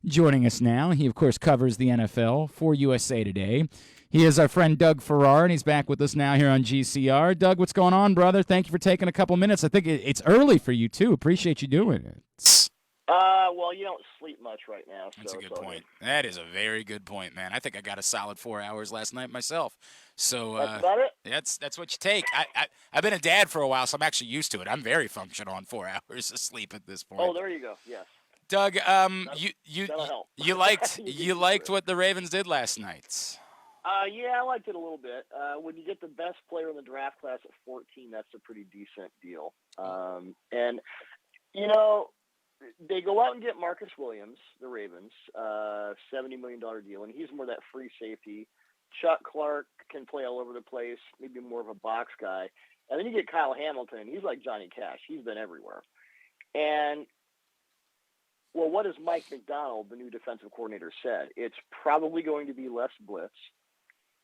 Joining us now, he of course covers the NFL for USA Today. He is our friend Doug Farrar, and he's back with us now here on GCR. Doug, what's going on, brother? Thank you for taking a couple minutes. I think it's early for you, too. Appreciate you doing it. Well, you don't sleep much right now. That's so a good point. That is a very good point, man. I think I got a solid 4 hours last night myself. So That's about it? that's what you take. I've been a dad for a while, so I'm actually used to it. I'm very functional on 4 hours of sleep at this Oh, point. there you go. Yes. Doug, That'll help. you liked You get you used to liked it. what the Ravens did last night. Yeah, I liked it a little bit. When you get the best player in the draft class at 14, that's a pretty decent deal. And, you know, they go out and get Marcus Williams, the Ravens, $70 million deal, and he's more that free safety. Chuck Clark can play all over the place, maybe more of a box guy. And then you get Kyle Hamilton, and he's like Johnny Cash. He's been everywhere. And, well, what has Mike McDonald, the new defensive coordinator, said? It's probably going to be less blitz.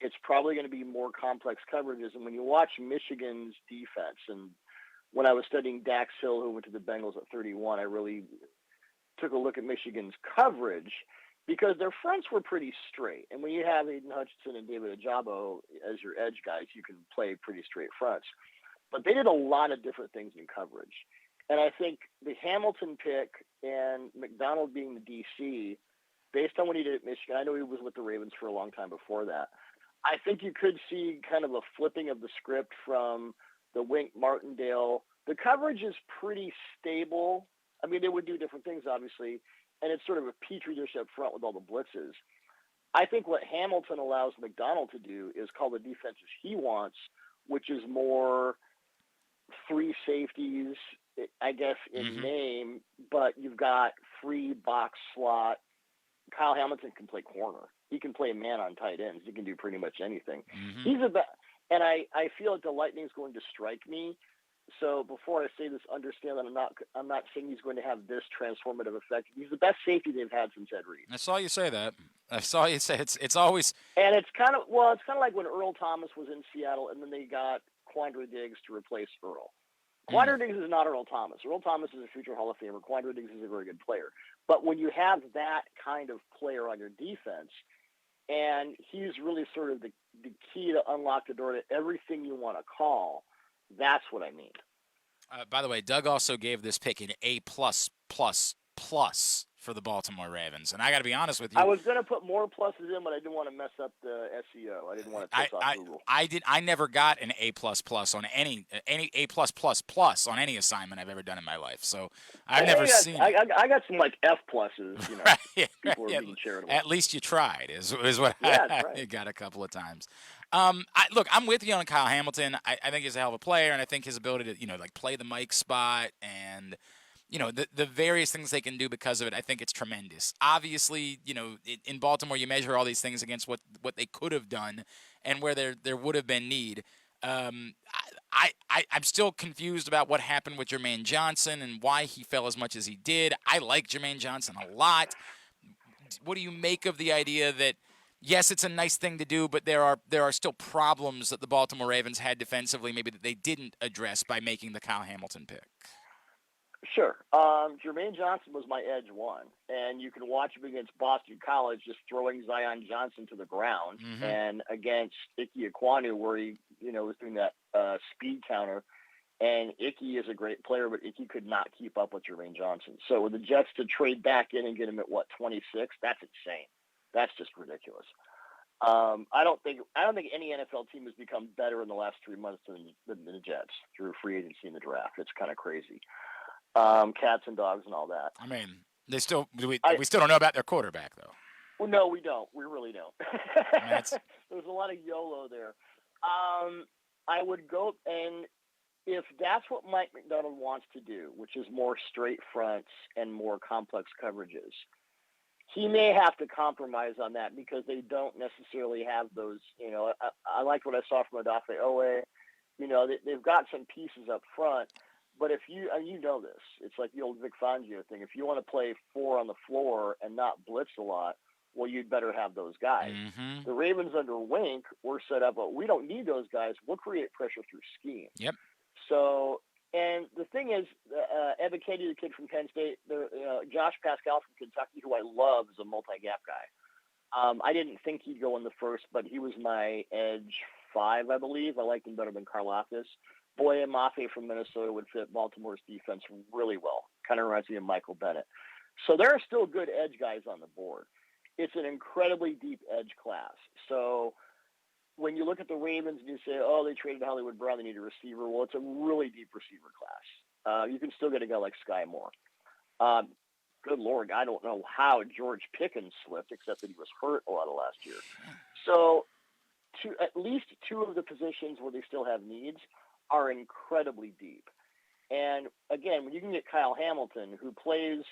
It's probably going to be more complex coverages. And when you watch Michigan's defense, and when I was studying Dax Hill, who went to the Bengals at 31, I really took a look at Michigan's coverage because their fronts were pretty straight. And when you have Aiden Hutchinson and David Ajabo as your edge guys, you can play pretty straight fronts. But they did a lot of different things in coverage. And I think the Hamilton pick and McDonald being the DC, based on what he did at Michigan, I know he was with the Ravens for a long time before that. I think you could see kind of a flipping of the script from the Wink Martindale. The coverage is pretty stable. I mean, they would do different things, obviously, and it's sort of a petri dish up front with all the blitzes. I think what Hamilton allows McDonald to do is call the defenses he wants, which is more free safeties, I guess, in name, but you've got free box slot. Kyle Hamilton can play corner. He can play man on tight ends. He can do pretty much anything. He's and I feel like the lightning's going to strike me. So before I say this, understand that I'm not saying he's going to have this transformative effect. He's the best safety they've had since Ed Reed. I saw you say that. I saw you say it's always. And it's kind of like when Earl Thomas was in Seattle, and then they got Quandre Diggs to replace Earl. Quandre Diggs is not Earl Thomas. Earl Thomas is a future Hall of Famer. Quandre Diggs is a very good player. But when you have that kind of player on your defense, and he's really sort of the key to unlock the door to everything you want to call, that's what I mean. By the way, Doug also gave this pick an A+++ for the Baltimore Ravens, and I got to be honest with you. I was going to put more pluses in, but I didn't want to mess up the SEO. I didn't want to piss off Google. I never got an A++ on any A+++ on any assignment I've ever done in my life. So I've never seen. I got some like F pluses. You know, people are being charitable. At least you tried. Is what I got a couple of times. Look, I'm with you on Kyle Hamilton. I think he's a hell of a player, and I think his ability to play the Mike spot and the various things they can do because of it, I think it's tremendous. Obviously, in Baltimore, you measure all these things against what they could have done and where there would have been need. I'm still confused about what happened with Jermaine Johnson and why he fell as much as he did. I like Jermaine Johnson a lot. What do you make of the idea that, yes, it's a nice thing to do, but there are still problems that the Baltimore Ravens had defensively, maybe that they didn't address by making the Kyle Hamilton pick? Sure. Jermaine Johnson was my edge one, and you can watch him against Boston College just throwing Zion Johnson to the ground, and against Ike Ekwonu where he, was doing that speed counter. And Icky is a great player, but Icky could not keep up with Jermaine Johnson. So with the Jets to trade back in and get him at 26, that's insane. That's just ridiculous. I don't think any NFL team has become better in the last 3 months than the Jets through free agency in the draft. It's kind of crazy. Cats and dogs and all that. I mean, we still don't know about their quarterback though. Well, no, we don't. We really don't. There's a lot of YOLO there. I would go, and if that's what Mike McDonald wants to do, which is more straight fronts and more complex coverages, he may have to compromise on that because they don't necessarily have those. I liked what I saw from Odafe Owe. They've got some pieces up front. But if you know this, it's like the old Vic Fangio thing. If you want to play 4 on the floor and not blitz a lot, well, you'd better have those guys. The Ravens under Wink were set up, but we don't need those guys. We'll create pressure through scheme. Yep. So And the thing is, Ebiketie, the kid from Penn State, Josh Pascal from Kentucky, who I love, is a multi-gap guy. I didn't think he'd go in the first, but he was my edge 5, I believe. I liked him better than Karlaftis. Boye Mafe from Minnesota would fit Baltimore's defense really well. Kind of reminds me of Michael Bennett. So there are still good edge guys on the board. It's an incredibly deep edge class. So when you look at the Ravens and you say, oh, they traded Hollywood Brown, they need a receiver. Well, it's a really deep receiver class. You can still get a guy like Sky Moore. Good Lord, I don't know how George Pickens slipped, except that he was hurt a lot of last year. So at least 2 of the positions where they still have needs are incredibly deep. And again, when you can get Kyle Hamilton, who plays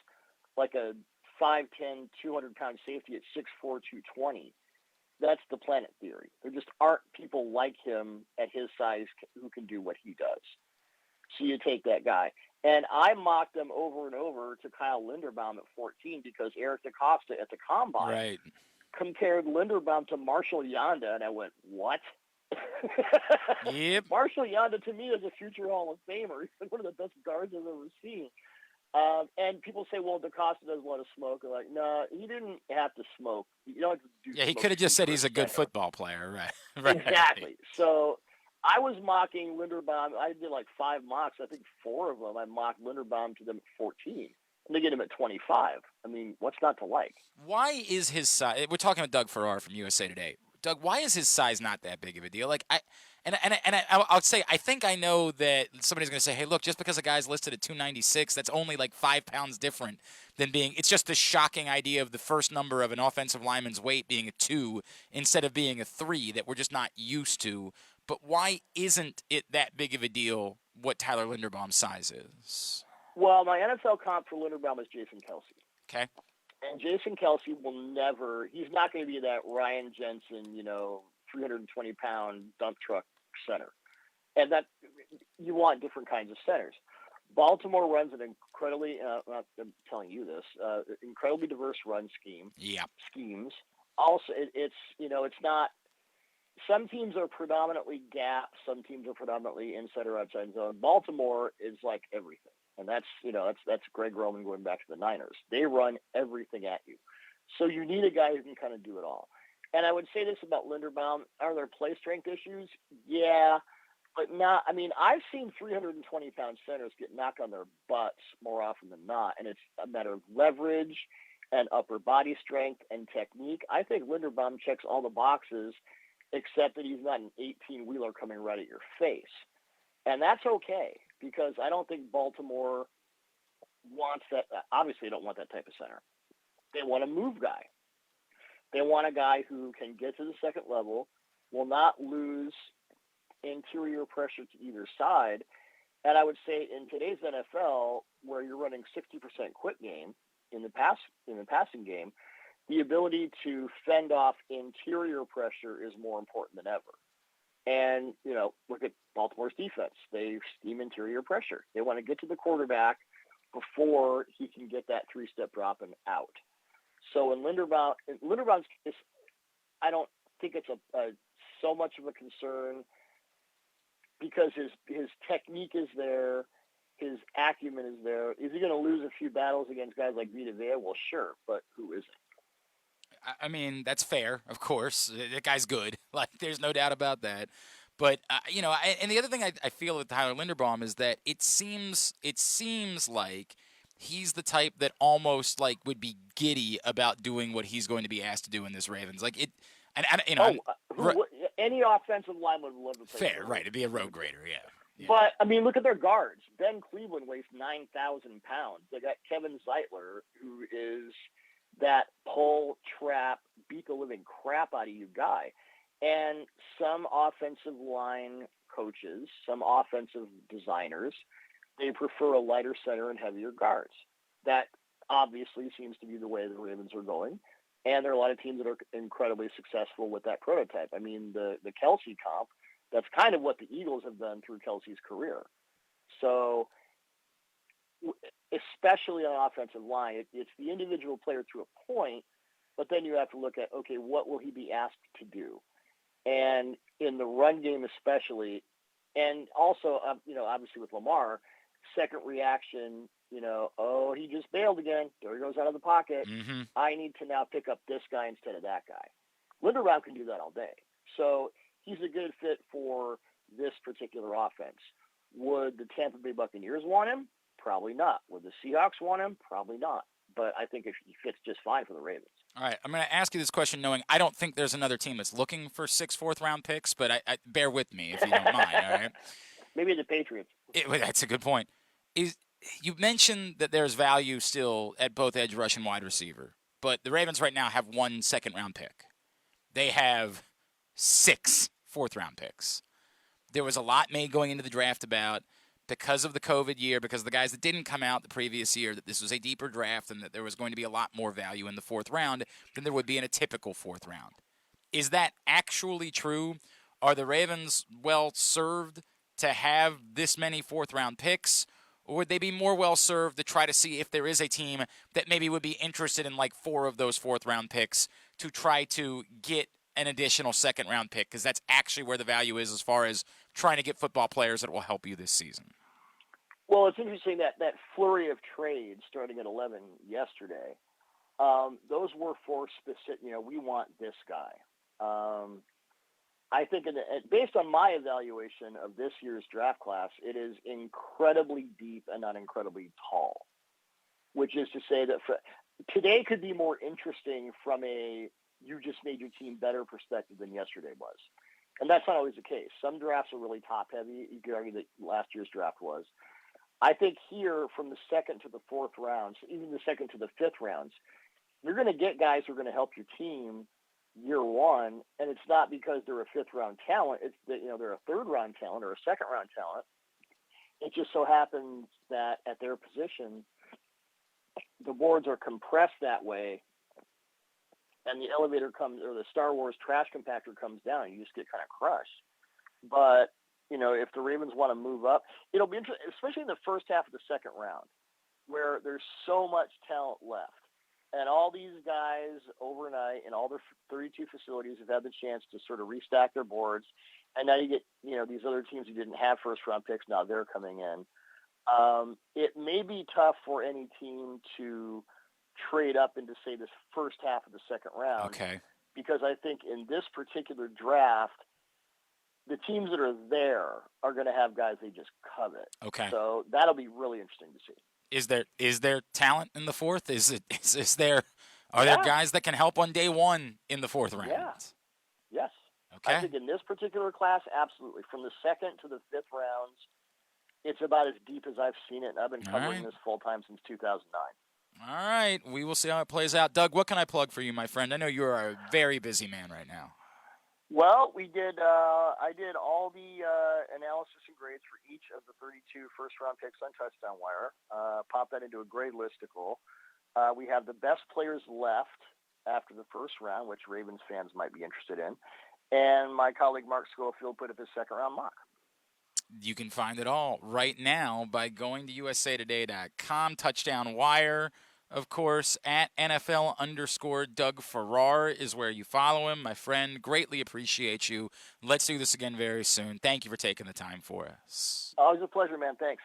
like a 5'10", 200-pound safety at 6'4", 220, that's the Planet theory. There just aren't people like him at his size who can do what he does. So you take that guy. And I mocked him over and over to Kyle Linderbaum at 14 because Eric DeCosta at the Combine compared Linderbaum to Marshall Yanda, and I went, what? Yep. Marshall Yanda, to me, is a future Hall of Famer. He's one of the best guards I've ever seen. And people say, well, DeCosta doesn't want to smoke. I'm like, no, he didn't have to smoke. You don't have to do he could have just said he's a good football player, right? Exactly. So I was mocking Linderbaum. I did like 5 mocks. I think 4 of them I mocked Linderbaum to them at 14. And they get him at 25. I mean, what's not to like? Why is his size? We're talking about Doug Farrar from USA Today. Doug, why is his size not that big of a deal? Like I'll say I think I know that somebody's going to say, hey, look, just because a guy's listed at 296, that's only like 5 pounds different than being. It's just the shocking idea of the first number of an offensive lineman's weight being a 2 instead of being a 3 that we're just not used to. But why isn't it that big of a deal what Tyler Linderbaum's size is? Well, my NFL comp for Linderbaum is Jason Kelsey. Okay. And Jason Kelsey will never – he's not going to be that Ryan Jensen, 320-pound dump truck center. And that you want different kinds of centers. Baltimore runs an incredibly I'm telling you this, incredibly diverse run scheme. Yeah. Schemes. Also, it's not – some teams are predominantly gap. Some teams are predominantly inside or outside zone. Baltimore is like everything. And that's Greg Roman going back to the Niners. They run everything at you. So you need a guy who can kind of do it all. And I would say this about Linderbaum. Are there play strength issues? Yeah, but not – I mean, I've seen 320-pound centers get knocked on their butts more often than not, and it's a matter of leverage and upper body strength and technique. I think Linderbaum checks all the boxes except that he's not an 18-wheeler coming right at your face. And that's okay because I don't think Baltimore wants that. Obviously, they don't want that type of center. They want a move guy. They want a guy who can get to the second level, will not lose interior pressure to either side. And I would say in today's NFL, where you're running 60% quit game in the passing game, the ability to fend off interior pressure is more important than ever. And, look at Baltimore's defense. They scheme interior pressure. They want to get to the quarterback before he can get that 3-step drop and out. So in Linderbaum's case, I don't think it's so much of a concern because his technique is there, his acumen is there. Is he going to lose a few battles against guys like Vita Vea? Well, sure, but who isn't? I mean, that's fair, of course. That guy's good. Like, there's no doubt about that. But, and the other thing I feel with Tyler Linderbaum is that it seems like he's the type that almost, like, would be giddy about doing what he's going to be asked to do in this Ravens. Like, any offensive lineman would love to play. Fair, right. It'd be a road grader, yeah. But, I mean, look at their guards. Ben Cleveland weighs 9,000 pounds. They got Kevin Zeitler, who is that pull, trap, beat the living crap out of you guy. And some offensive line coaches, some offensive designers, they prefer a lighter center and heavier guards. That obviously seems to be the way the Ravens are going. And there are a lot of teams that are incredibly successful with that prototype. I mean, the Kelsey comp, that's kind of what the Eagles have done through Kelsey's career. So especially on offensive line, it's the individual player to a point, but then you have to look at, okay, what will he be asked to do? And in the run game especially, And also, obviously with Lamar, second reaction, oh, he just bailed again. There he goes out of the pocket. Mm-hmm. I need to now pick up this guy instead of that guy. Linderbaum can do that all day. So he's a good fit for this particular offense. Would the Tampa Bay Buccaneers want him? Probably not. Would the Seahawks want him? Probably not. But I think he fits just fine for the Ravens. All right, I'm going to ask you this question knowing I don't think there's another team that's looking for 6 fourth-round picks, but I bear with me if you don't mind, all right? Maybe the Patriots. That's a good point. You mentioned that there's value still at both edge rush and wide receiver, but the Ravens right now have 1 second-round pick. They have 6 fourth-round picks. There was a lot made going into the draft about because of the COVID year, because of the guys that didn't come out the previous year, that this was a deeper draft and that there was going to be a lot more value in the 4th round than there would be in a typical 4th round. Is that actually true? Are the Ravens well served to have this many 4th round picks? Or would they be more well served to try to see if there is a team that maybe would be interested in like 4 of those 4th round picks to try to get an additional 2nd round pick? Because that's actually where the value is as far as trying to get football players that will help you this season. Well, it's interesting that flurry of trades starting at 11 yesterday, those were for specific, we want this guy. I think based on my evaluation of this year's draft class, it is incredibly deep and not incredibly tall, which is to say that today could be more interesting from a you just made your team better perspective than yesterday was. And that's not always the case. Some drafts are really top-heavy. You could argue that last year's draft was. I think here, from the 2nd to the 4th rounds, even the 2nd to the 5th rounds, you're going to get guys who are going to help your team year one, and it's not because they're a 5th-round talent. It's that they're a 3rd-round talent or a 2nd-round talent. It just so happens that at their position, the boards are compressed that way, and the elevator comes, or the Star Wars trash compactor comes down. You just get kind of crushed. But if the Ravens want to move up, it'll be interesting, especially in the first half of the 2nd round, where there's so much talent left. And all these guys overnight in all their 32 facilities have had the chance to sort of restack their boards. And now you get, these other teams who didn't have first-round picks, now they're coming in. It may be tough for any team to trade up into, say, this first half of the 2nd round. Okay. Because I think in this particular draft, the teams that are there are going to have guys they just covet. Okay. So that'll be really interesting to see. Is there talent in the 4th? Are there guys that can help on day 1 in the 4th round? Yeah. Yes. Okay. I think in this particular class, absolutely. From the 2nd to the 5th rounds, it's about as deep as I've seen it, and I've been covering this full time since 2009. All right. We will see how it plays out. Doug, what can I plug for you, my friend? I know you're a very busy man right now. Well, I did all the analysis and grades for each of the 32 first-round picks on Touchdown Wire. Pop that into a grade listicle. We have the best players left after the first round, which Ravens fans might be interested in. And my colleague Mark Schofield put up his 2nd-round mock. You can find it all right now by going to usatoday.com. Touchdown Wire, of course, at NFL_Doug Farrar is where you follow him. My friend, greatly appreciate you. Let's do this again very soon. Thank you for taking the time for us. Always a pleasure, man. Thanks.